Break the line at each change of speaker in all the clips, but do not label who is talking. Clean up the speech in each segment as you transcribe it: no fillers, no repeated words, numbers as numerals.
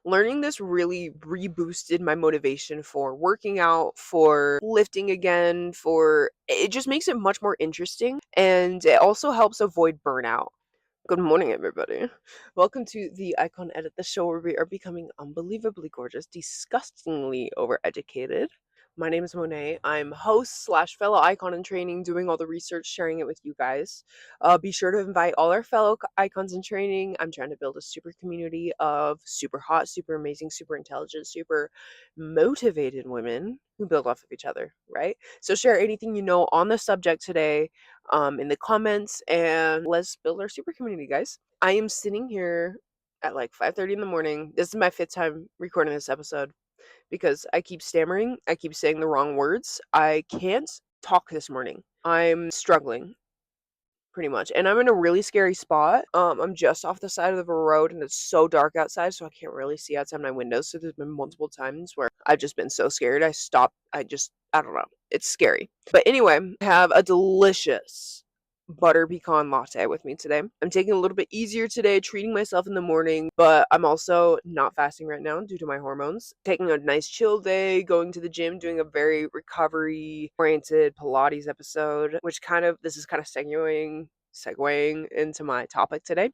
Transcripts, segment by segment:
Learning this really reboosted my motivation for working out, for lifting again, for it just makes it much more interesting, and it also helps avoid burnout. Good morning, everybody. Welcome to the Icon Edit, the show where we are becoming unbelievably gorgeous, disgustingly overeducated. My name is Monet. I'm host slash fellow icon in training, doing all the research, sharing it with you guys. Be sure to invite all our fellow icons in training. I'm trying to build a super community of super hot, super amazing, super intelligent, super motivated women who build off of each other, right? So share anything you know on the subject today in the comments, and let's build our super community, guys. I am sitting here at like 5:30 in the morning. This is my fifth time recording this episode because I keep stammering. I keep saying the wrong words. I can't talk this morning. I'm struggling pretty much. And I'm in a really scary spot. I'm just off the side of the road and it's so dark outside, so I can't really see outside my window. So there's been multiple times where I've just been so scared. I don't know. It's scary. But anyway, I have a delicious butter pecan latte with me today. I'm taking a little bit easier today, treating myself in the morning, but I'm also not fasting right now due to my hormones. Taking a nice chill day, going to the gym, doing a very recovery oriented Pilates episode, which this is kind of segueing into my topic today.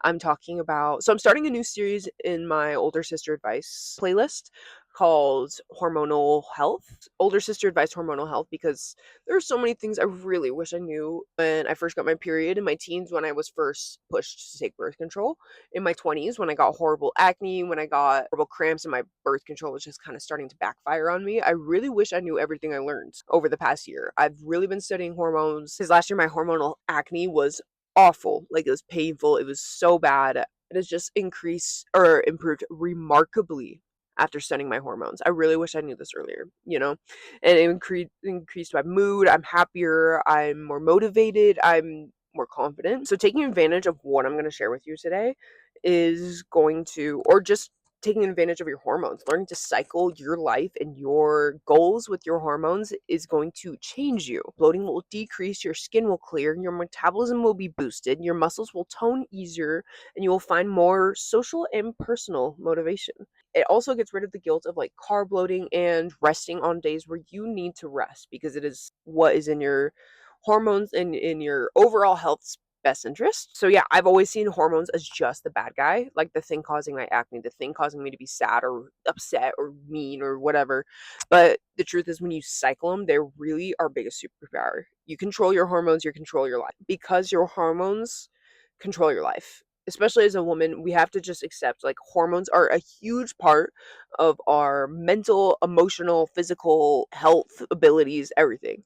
I'm starting a new series in my older sister advice playlist called Hormonal Health. Older sister advice hormonal health, because there are so many things I really wish I knew when I first got my period, in my teens when I was first pushed to take birth control, in my 20s when I got horrible acne, when I got horrible cramps and my birth control was just kind of starting to backfire on me. I really wish I knew everything I learned over the past year. I've really been studying hormones because last year my hormonal acne was awful. Like, it was painful. It was so bad. It has just improved remarkably after studying my hormones. I really wish I knew this earlier, and it increased my mood. I'm happier. I'm more motivated. I'm more confident. So taking advantage of what I'm going to share with you today or just taking advantage of your hormones, learning to cycle your life and your goals with your hormones is going to change you. Bloating will decrease, your skin will clear, your metabolism will be boosted, your muscles will tone easier, and you will find more social and personal motivation. It also gets rid of the guilt of like carb loading and resting on days where you need to rest, because it is what is in your hormones and in your overall health's best interest. So yeah, I've always seen hormones as just the bad guy, like the thing causing my acne, the thing causing me to be sad or upset or mean or whatever. But the truth is, when you cycle them, they're really our biggest superpower. You control your hormones, you control your life, because your hormones control your life. Especially as a woman, we have to just accept, like, hormones are a huge part of our mental, emotional, physical health abilities, everything.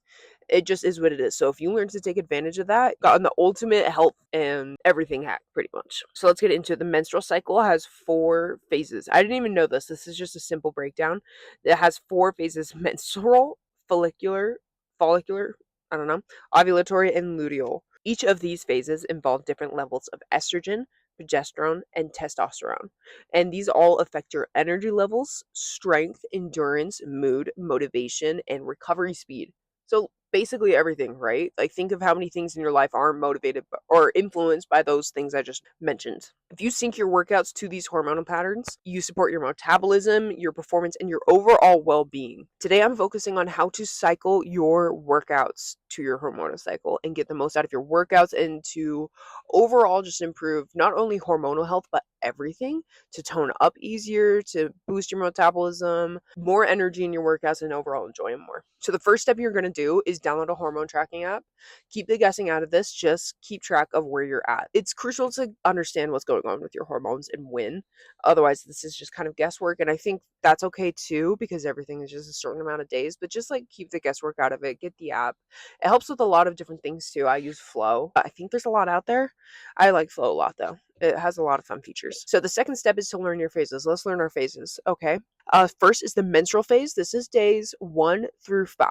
It just is what it is. So if you learn to take advantage of that, gotten the ultimate health and everything hack, pretty much. So let's get into it. The menstrual cycle has 4 phases. I didn't even know this. This is just a simple breakdown. It has 4 phases: menstrual, follicular, I don't know, ovulatory, and luteal. Each of these phases involve different levels of estrogen, progesterone, and testosterone. And these all affect your energy levels, strength, endurance, mood, motivation, and recovery speed. So basically everything, right? Like, think of how many things in your life aren't motivated or influenced by those things I just mentioned. If you sync your workouts to these hormonal patterns, you support your metabolism, your performance, and your overall well-being. Today I'm focusing on how to cycle your workouts to your hormonal cycle and get the most out of your workouts, and to overall just improve not only hormonal health but everything, to tone up easier, to boost your metabolism, more energy in your workouts, and overall enjoy them more. So the first step you're going to do is download a hormone tracking app. Keep the guessing out of this. Just keep track of where you're at. It's crucial to understand what's going on with your hormones and when. Otherwise, this is just kind of guesswork. And I think that's okay too, because everything is just a certain amount of days. But just like keep the guesswork out of it. Get the app. It helps with a lot of different things too. I use Flow. I think there's a lot out there. I like Flow a lot though. It has a lot of fun features. So the second step is to learn your phases. Let's learn our phases. Okay. First is the menstrual phase. This is days 1 through 5.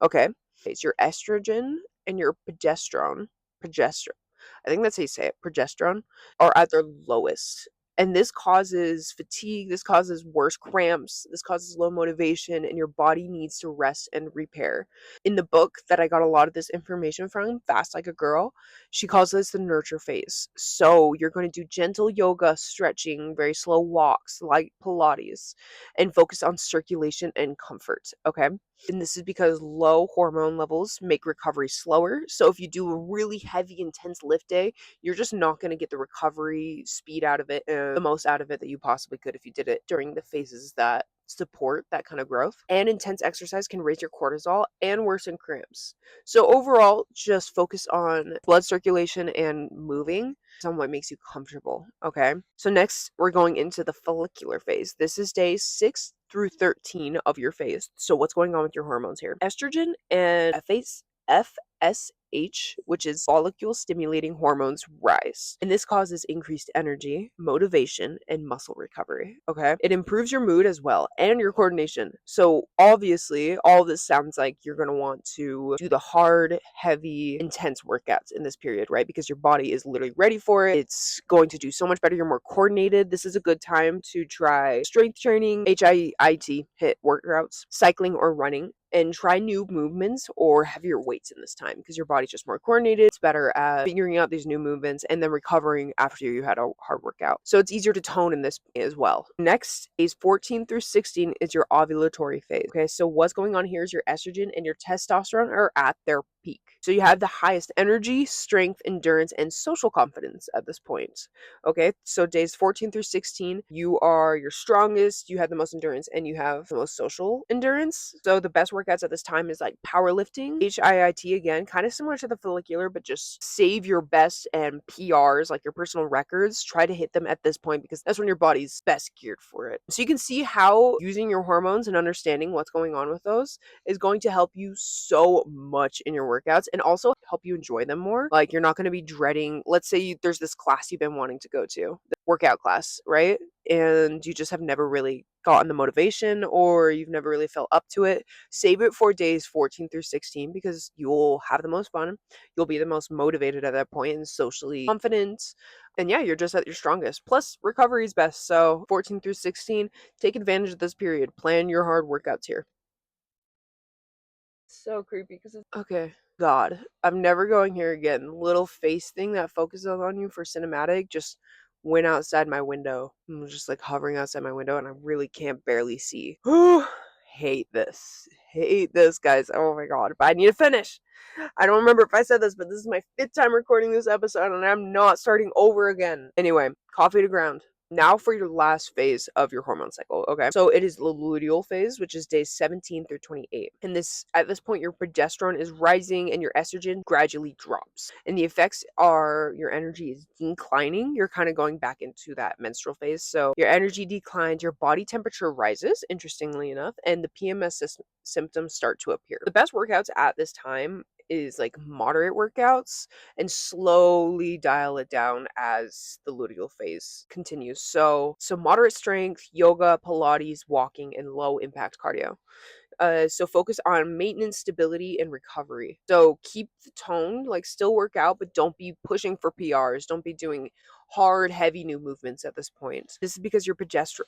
Okay. It's your estrogen and your progesterone. I think that's how you say it. Progesterone are at their lowest. And this causes fatigue, this causes worse cramps, this causes low motivation, and your body needs to rest and repair. In the book that I got a lot of this information from, Fast Like a Girl, she calls this the nurture phase. So you're going to do gentle yoga, stretching, very slow walks, light Pilates, and focus on circulation and comfort. Okay. And this is because low hormone levels make recovery slower. So if you do a really heavy, intense lift day, you're just not going to get the recovery speed out of it and the most out of it that you possibly could if you did it during the phases that support that kind of growth. And intense exercise can raise your cortisol and worsen cramps. So overall, just focus on blood circulation and moving on what makes you comfortable. Okay. So next, we're going into the follicular phase. This is days 6 through 13 of your phase. So what's going on with your hormones here? Estrogen and FSH, which is follicle stimulating hormones, rise. And this causes increased energy, motivation, and muscle recovery. Okay. It improves your mood as well and your coordination. So obviously, all this sounds like you're going to want to do the hard, heavy, intense workouts in this period, right? Because your body is literally ready for it. It's going to do so much better. You're more coordinated. This is a good time to try strength training, HIIT workouts, cycling, or running, and try new movements or heavier weights in this time because your body's just more coordinated. It's better at figuring out these new movements and then recovering after you had a hard workout. So it's easier to tone in this as well. Next, days 14 through 16 is your ovulatory phase. Okay, so what's going on here is your estrogen and your testosterone are at their peak. So you have the highest energy, strength, endurance, and social confidence at this point. Okay, so days 14 through 16, you are your strongest, you have the most endurance, and you have the most social endurance. So the best workouts at this time is like powerlifting, HIIT again, kind of similar to the follicular, but just save your best and PRs, like your personal records. Try to hit them at this point because that's when your body's best geared for it. So you can see how using your hormones and understanding what's going on with those is going to help you so much in your workouts and also help you enjoy them more. Like you're not going to be dreading, let's say there's this class you've been wanting to go to, the workout class, right? And you just have never really gotten the motivation or you've never really felt up to it. Save it for days 14 through 16 because you'll have the most fun. You'll be the most motivated at that point and socially confident. And yeah, you're just at your strongest. Plus, recovery is best. So 14 through 16, take advantage of this period. Plan your hard workouts here. So creepy because it's okay. God, I'm never going here again. Little face thing that focuses on you for cinematic just went outside my window. I was just like hovering outside my window and I really can't barely see. Hate this. Hate this, guys. Oh my god. But I need to finish. I don't remember if I said this, but this is my 5th time recording this episode and I'm not starting over again. Anyway, coffee to ground. Now for your last phase of your hormone cycle, okay? So it is the luteal phase, which is days 17 through 28. And at this point, your progesterone is rising and your estrogen gradually drops. And the effects are your energy is declining. You're kind of going back into that menstrual phase. So your energy declines, your body temperature rises, interestingly enough, and the PMS symptoms start to appear. The best workouts at this time is like moderate workouts and slowly dial it down as the luteal phase continues. So moderate strength, yoga, Pilates, walking, and low impact cardio. So focus on maintenance, stability, and recovery. So keep the tone, like still work out, but don't be pushing for PRs. Don't be doing hard, heavy new movements at this point. This is because your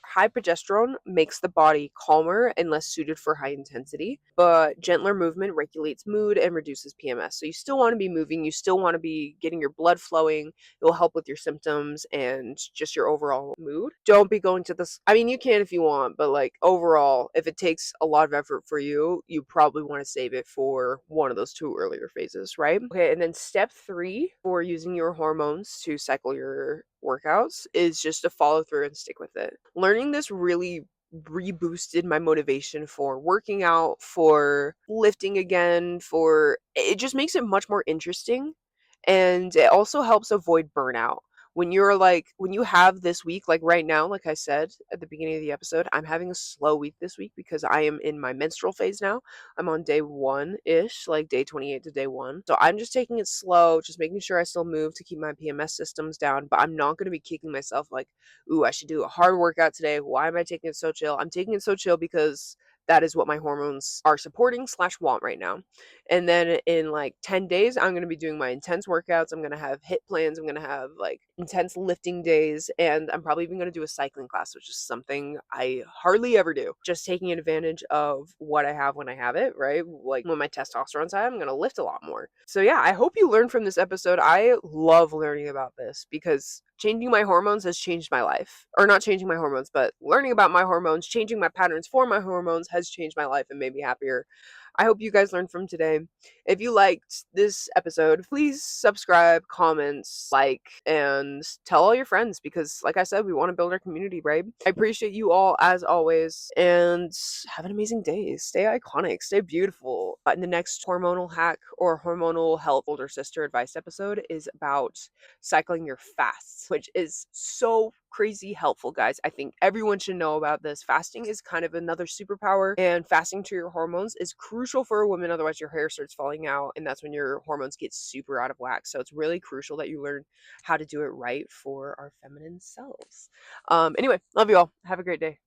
high progesterone makes the body calmer and less suited for high intensity, but gentler movement regulates mood and reduces PMS. So you still want to be moving, you still want to be getting your blood flowing. It will help with your symptoms and just your overall mood. Don't be going to this. I mean, you can if you want, but like overall, if it takes a lot of effort for you, you probably want to save it for one of those 2 earlier phases, right? Okay, and then step 3 for using your hormones to cycle your workouts is just to follow through and stick with it. Learning this really reboosted my motivation for working out, for lifting again, for it just makes it much more interesting and it also helps avoid burnout. When you have this week, like right now, like I said at the beginning of the episode, I'm having a slow week this week because I am in my menstrual phase now. I'm on day 1-ish, like day 28 to day 1. So I'm just taking it slow, just making sure I still move to keep my PMS systems down, but I'm not going to be kicking myself like, ooh, I should do a hard workout today. Why am I taking it so chill? I'm taking it so chill because that is what my hormones are supporting slash want right now. And then in like 10 days, I'm going to be doing my intense workouts. I'm going to have HIIT plans. I'm going to have like intense lifting days. And I'm probably even going to do a cycling class, which is something I hardly ever do. Just taking advantage of what I have when I have it, right? Like when my testosterone's high, I'm going to lift a lot more. So yeah, I hope you learned from this episode. I love learning about this because changing my hormones has changed my life. Or not changing my hormones, but learning about my hormones, changing my patterns for my hormones has changed my life and made me happier. I hope you guys learned from today. If you liked this episode, please subscribe, comment, like, and tell all your friends because, like I said, we want to build our community, right? I appreciate you all as always, and have an amazing day. Stay iconic, stay beautiful. In the next hormonal hack or hormonal health older sister advice episode is about cycling your fasts, which is so crazy helpful, guys. I think everyone should know about this. Fasting is kind of another superpower, and fasting to your hormones is crucial for a woman. Otherwise, your hair starts falling out, and that's when your hormones get super out of whack. So it's really crucial that you learn how to do it right for our feminine selves. Anyway, love you all. Have a great day.